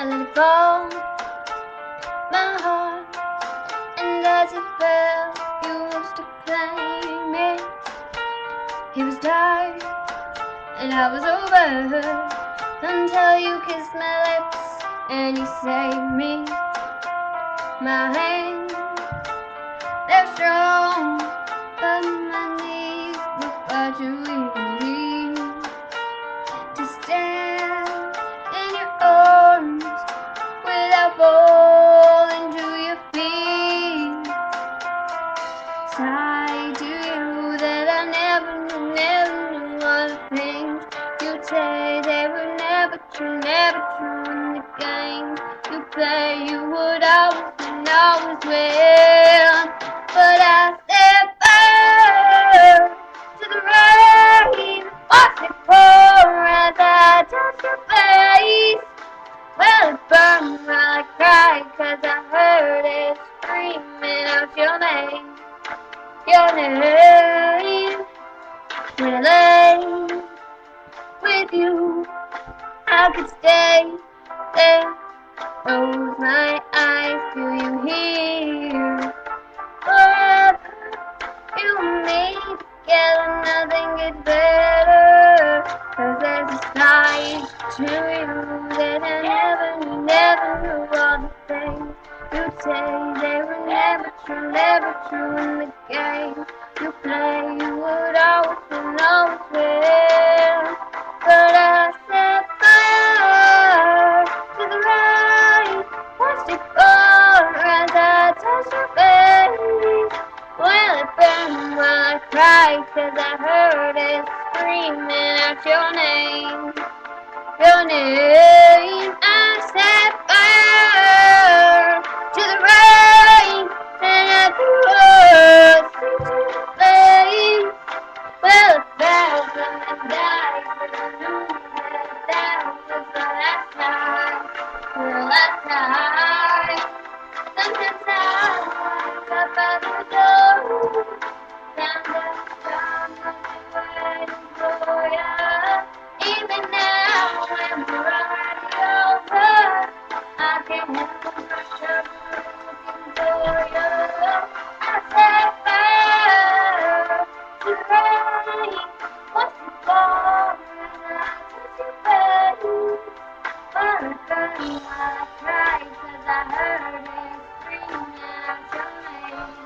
I let it fall, my heart, and as it fell, you used to claim it. It was dark, and I was over, until you kissed my lips, and you saved me. My hands, they're strong, but my knees were far too weak to stand in your arms without falling to your feet. Sigh to you that I never knew all the things you'd say. They were never true in the game you play. You would always and always win. But I set fire to the rain, watch it pour as I touch your face. Well, it burned while I cried, 'cause I heard it screaming out your name. Your name. When I lay with you, I could stay there, close my eyes till you hear. Forever, you and me together, nothing gets better. 'Cause there's a side to you that I never knew all the things you'd say. They were never true in the game you play. You would always and always win. But I set fire to the rain, watched it pour as I touched your face. Well, it burned while I cried, 'cause I heard it screaming out your name. Your name. I set fire to the rain, and I threw us into the flames. Well, it fell and died, but I knew that was the last time. The last time. Sometimes I wake up by the door, down waiting for ya. Even now, when we're already over, I can't help but looking for you. I set fire to the rain, watch it fall, and I touch your face. Well, it burned while I cried, 'cause I heard it screaming out your name.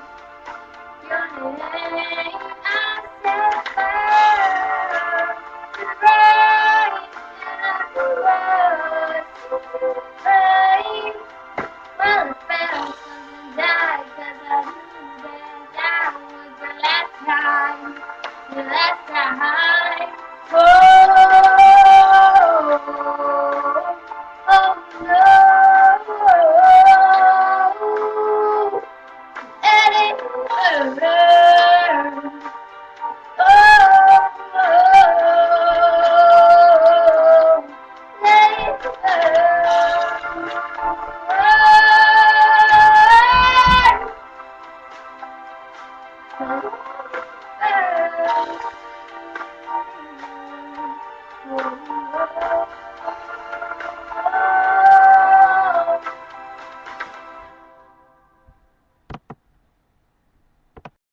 Your name. I set fire to the rain, and I threw us into the flames. Well, it fell and died, 'cause I knew that was the last time. The last time. Oh, oh no. Let it burn. Oh, let it burn. Oh, let it burn.